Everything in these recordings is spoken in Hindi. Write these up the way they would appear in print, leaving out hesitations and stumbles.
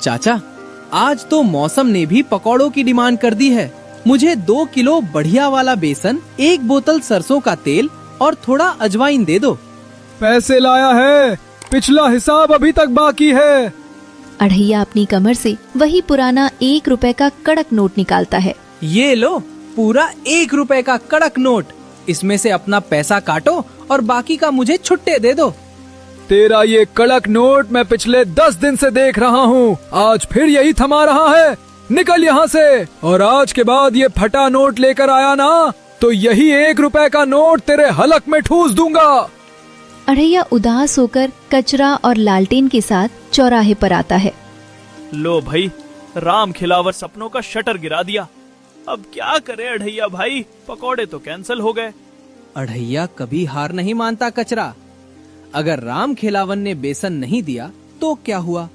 चाचा, आज तो मौसम ने भी पकौड़ों की डिमांड कर दी है। मुझे 2 किलो बढ़िया वाला बेसन, 1 बोतल सरसों का तेल और थोड़ा अजवाइन दे दो। पैसे लाया है, पिछला हिसाब अभी तक बाकी है। अढ़ैया अपनी कमर से वही पुराना 1 रुपए का कड़क नोट निकालता है। ये लो, पूरा 1 रुपए का कड़क नोट। इसमें से अपना पैसा काटो और बाकी का मुझे छुट्टे दे दो। तेरा ये कड़क नोट मैं पिछले 10 दिन से देख रहा हूँ, आज फिर यही थमा रहा है। निकल यहाँ से, और आज के बाद ये फटा नोट लेकर आया ना तो यही 1 रुपए का नोट तेरे हलक में ठूस दूंगा। अढ़ैया उदास होकर कचरा और लालटेन के साथ चौराहे पर आता है। लो भाई, राम खिलावर सपनों का शटर गिरा दिया। अब क्या करे अढ़ैया भाई, पकौड़े तो कैंसिल हो गए। अढ़ैया कभी हार नहीं मानता कचरा। अगर राम खिलावन ने बेसन नहीं दिया तो क्या हुआ?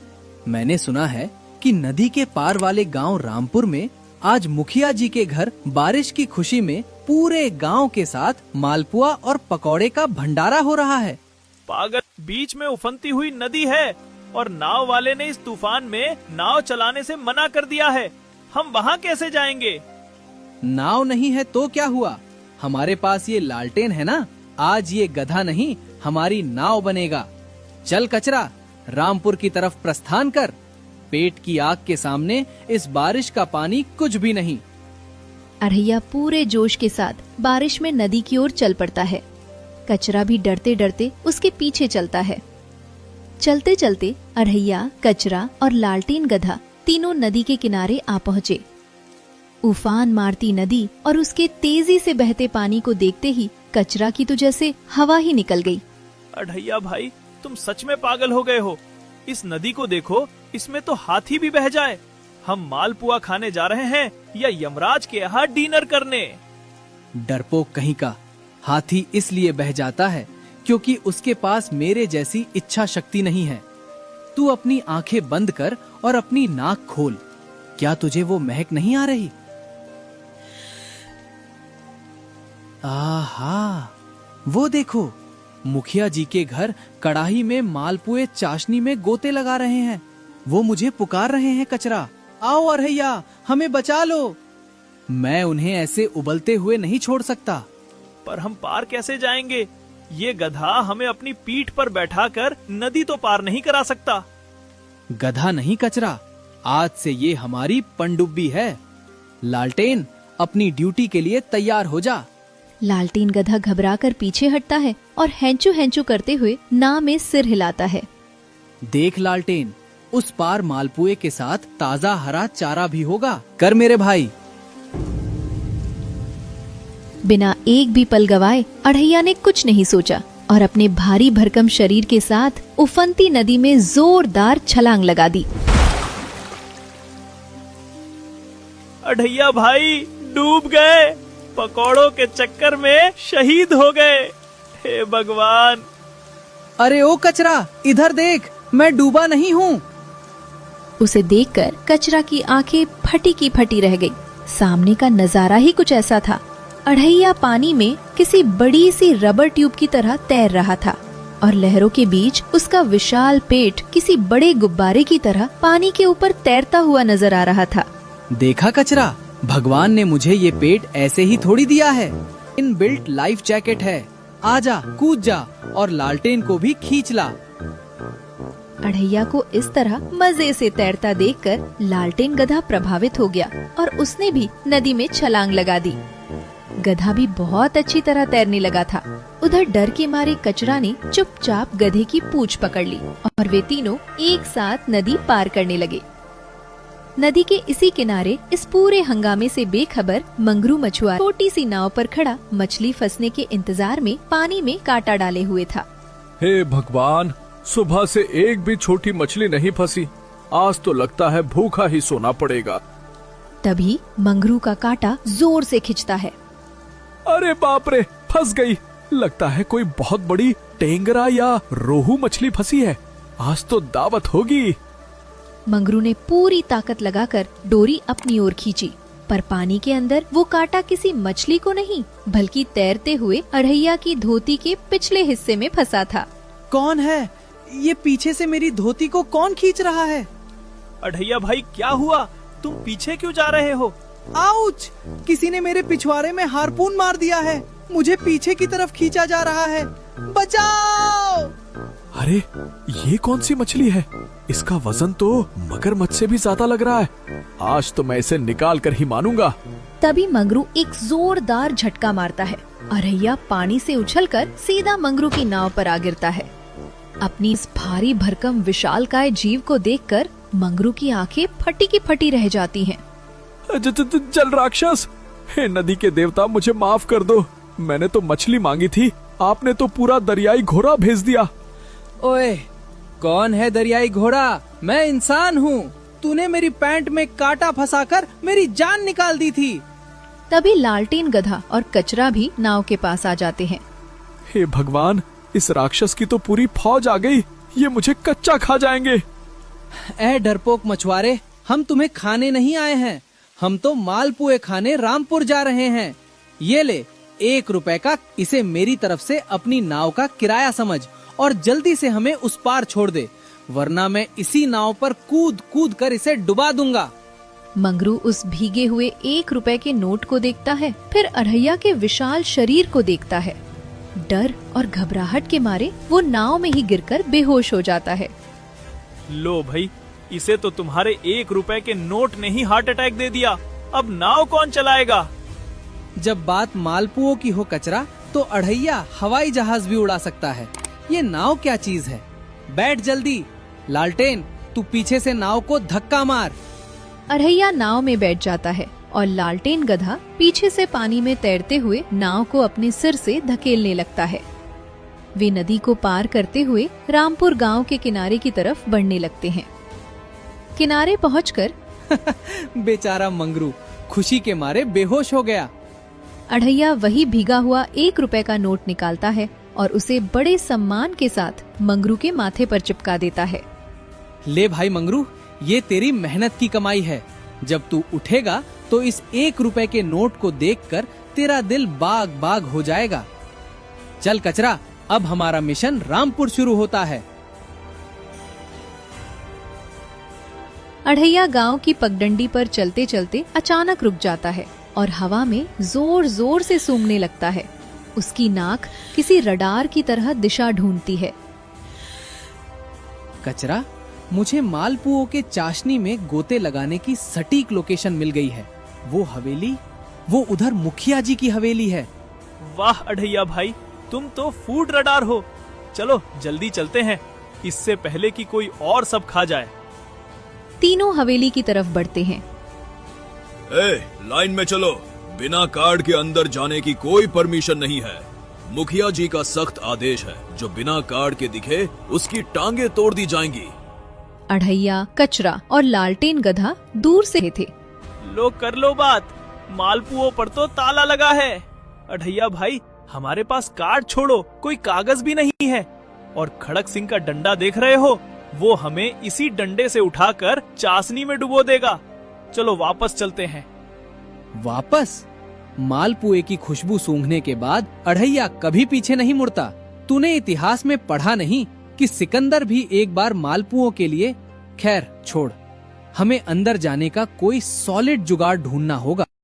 मैंने सुना है कि नदी के पार वाले गांव रामपुर में आज मुखिया जी के घर बारिश की खुशी में पूरे गांव के साथ मालपुआ और पकौड़े का भंडारा हो रहा है। पागल, बीच में उफनती हुई नदी है और नाव वाले ने इस तूफान में नाव चलाने से मना कर दिया है। हम वहाँ कैसे जाएंगे? नाव नहीं है तो क्या हुआ? हमारे पास ये लालटेन है ना। आज ये गधा नहीं, हमारी नाव बनेगा। चल कचरा, रामपुर की तरफ प्रस्थान कर। पेट की आग के सामने इस बारिश का पानी कुछ भी नहीं। अढ़ैया पूरे जोश के साथ बारिश में नदी की ओर चल पड़ता है। कचरा भी डरते डरते उसके पीछे चलता है। चलते चलते अढ़ैया, कचरा और लालटेन गधा तीनों नदी के किनारे आ पहुँचे। उफान मारती नदी और उसके तेजी से बहते पानी को देखते ही कचरा की तो जैसे हवा ही निकल गई। अढ़ैया भाई, तुम सच में पागल हो गए हो। इस नदी को देखो, इसमें तो हाथी भी बह जाए। हम मालपुआ खाने जा रहे हैं या यमराज के यहाँ डिनर करने? डरपोक कहीं का। हाथी इसलिए बह जाता है क्योंकि उसके पास मेरे जैसी इच्छा शक्ति नहीं है। तू अपनी आंखें बंद कर और अपनी नाक खोल। क्या तुझे वो महक नहीं आ रही? आहा, वो देखो, मुखिया जी के घर कड़ाही में मालपुए चाशनी में गोते लगा रहे हैं। वो मुझे पुकार रहे हैं। कचरा, आओ अढ़ैया, हमें बचा लो। मैं उन्हें ऐसे उबलते हुए नहीं छोड़ सकता। पर हम पार कैसे जाएंगे? ये गधा हमें अपनी पीठ पर बैठाकर नदी तो पार नहीं करा सकता। गधा नहीं कचरा, आज से ये हमारी पनडुब्बी है। लालटेन, अपनी ड्यूटी के लिए तैयार हो जा। लालटेन गधा घबराकर पीछे हटता है और हैंचू हैंचू करते हुए नाव में सिर हिलाता है। देख लालटेन, उस पार मालपुए के साथ ताजा हरा चारा भी होगा। कर मेरे भाई। बिना एक भी पल गवाए अढ़ैया ने कुछ नहीं सोचा और अपने भारी भरकम शरीर के साथ उफनती नदी में जोरदार छलांग लगा दी। अढ़ैया भाई डूब गए, पकौड़ों के चक्कर में शहीद हो गए। हे भगवान! अरे ओ कचरा, इधर देख, मैं डूबा नहीं हूँ। उसे देखकर कचरा की आंखें फटी की फटी रह गई। सामने का नजारा ही कुछ ऐसा था। अढ़ैया पानी में किसी बड़ी सी रबर ट्यूब की तरह तैर रहा था और लहरों के बीच उसका विशाल पेट किसी बड़े गुब्बारे की तरह पानी के ऊपर तैरता हुआ नजर आ रहा था। देखा कचरा, भगवान ने मुझे ये पेट ऐसे ही थोड़ी दिया है। इनबिल्ट लाइफ जैकेट है। आजा, कूद जा और लालटेन को भी खींच ला। अढ़ैया को इस तरह मजे से तैरता देखकर लालटेन गधा प्रभावित हो गया और उसने भी नदी में छलांग लगा दी। गधा भी बहुत अच्छी तरह तैरने लगा था। उधर डर के मारे कचरा ने चुपचाप गधे की पूंछ पकड़ ली और वे तीनों एक साथ नदी पार करने लगे। नदी के इसी किनारे इस पूरे हंगामे से बेखबर मंगरू मछुआरा छोटी सी नाव पर खड़ा मछली फंसने के इंतजार में पानी में कांटा डाले हुए था। हे भगवान, सुबह से एक भी छोटी मछली नहीं फंसी। आज तो लगता है भूखा ही सोना पड़ेगा। तभी मंगरू का कांटा जोर से खिंचता है। अरे बाप रे, फंस गई। लगता है कोई बहुत बड़ी टेंगरा या रोहू मछली फंसी है। आज तो दावत होगी। मंगरू ने पूरी ताकत लगाकर डोरी अपनी ओर खींची, पर पानी के अंदर वो कांटा किसी मछली को नहीं बल्कि तैरते हुए अढ़ैया की धोती के पिछले हिस्से में फंसा था। कौन है? ये पीछे से मेरी धोती को कौन खींच रहा है? अढ़ैया भाई क्या हुआ? तुम पीछे क्यों जा रहे हो? आउच! किसी ने मेरे पिछवाड़े में हार्पून मार दिया है। मुझे पीछे की तरफ खींचा जा रहा है। बचाओ! अरे ये कौन सी मछली है? इसका वजन तो मगरमच्छ से भी ज्यादा लग रहा है। आज तो मैं इसे निकाल कर ही मानूंगा। तभी मंगरू एक जोरदार झटका मारता है। अढ़ैया पानी से उछलकर सीधा मंगरू की नाव पर आ गिरता है। अपनी इस भारी भरकम विशालकाय जीव को देखकर मंगरू की आंखें फटी की फटी रह जाती हैं। जल राक्षस, हे नदी के देवता, मुझे माफ कर दो। मैंने तो मछली मांगी थी, आपने तो पूरा दरियाई घोड़ा भेज दिया। ओए, कौन है दरियाई घोड़ा? मैं इंसान हूँ। तूने मेरी पैंट में कांटा फंसाकर मेरी जान निकाल दी थी। तभी लालटेन गधा और कचरा भी नाव के पास आ जाते हैं। हे भगवान, इस राक्षस की तो पूरी फौज आ गई। ये मुझे कच्चा खा जाएंगे। ए डरपोक मछुआरे, हम तुम्हें खाने नहीं आए हैं। हम तो मालपुए खाने रामपुर जा रहे हैं। ये ले 1 रुपए का, इसे मेरी तरफ से अपनी नाव का किराया समझ और जल्दी से हमें उस पार छोड़ दे, वरना मैं इसी नाव पर कूद कूद कर इसे डुबा दूंगा। मंगरू उस भीगे हुए 1 रुपए के नोट को देखता है, फिर अढ़ैया के विशाल शरीर को देखता है। डर और घबराहट के मारे वो नाव में ही गिरकर बेहोश हो जाता है। लो भाई, इसे तो तुम्हारे 1 रुपए के नोट ने ही हार्ट अटैक दे दिया। अब नाव कौन चलाएगा? जब बात मालपुओं की हो कचरा, तो अढ़ैया हवाई जहाज भी उड़ा सकता है। ये नाव क्या चीज है? बैठ जल्दी। लालटेन, तू पीछे से नाव को धक्का मार। अढ़ैया नाव में बैठ जाता है और लालटेन गधा पीछे से पानी में तैरते हुए नाव को अपने सिर से धकेलने लगता है। वे नदी को पार करते हुए रामपुर गांव के किनारे की तरफ बढ़ने लगते हैं। किनारे पहुंचकर बेचारा मंगरू खुशी के मारे बेहोश हो गया। अढ़ैया वही भीगा हुआ 1 रुपए का नोट निकालता है और उसे बड़े सम्मान के साथ मंगरू के माथे पर चिपका देता है। ले भाई मंगरू, ये तेरी मेहनत की कमाई है। जब तू उठेगा तो इस 1 रुपए के नोट को देखकर तेरा दिल बाग बाग हो जाएगा। चल कचरा, अब हमारा मिशन रामपुर शुरू होता है। अढ़ैया गांव की पगडंडी पर चलते चलते अचानक रुक जाता है और हवा में जोर जोर से सूंघने लगता है। उसकी नाक किसी रडार की तरह दिशा ढूंढती है। कचरा, मुझे मालपुओं के चाशनी में गोते लगाने की सटीक लोकेशन मिल गई है। वो हवेली, वो उधर मुखिया जी की हवेली है। वाह अढ़ैया भाई, तुम तो फूड रडार हो। चलो जल्दी चलते हैं, इससे पहले कि कोई और सब खा जाए। तीनों हवेली की तरफ बढ़ते हैं। लाइन में चलो। बिना कार्ड के अंदर जाने की कोई परमिशन नहीं है। मुखिया जी का सख्त आदेश है, जो बिना कार्ड के दिखे उसकी टांगे तोड़ दी जाएंगी। अढ़ैया, कचरा और लालटेन गधा दूर से थे। लो कर लो बात, मालपुओं पर तो ताला लगा है। अढ़ैया भाई, हमारे पास कार्ड छोड़ो कोई कागज भी नहीं है। और खड़क सिंह का डंडा देख रहे हो, वो हमें इसी डंडे से उठाकर चाशनी में डुबो देगा। चलो वापस चलते हैं। वापस? मालपुए की खुशबू सूंघने के बाद अढ़ैया कभी पीछे नहीं मुड़ता। तूने इतिहास में पढ़ा नहीं कि सिकंदर भी एक बार मालपुओं के लिए? खैर छोड़, हमें अंदर जाने का कोई सॉलिड जुगाड़ ढूंढना होगा।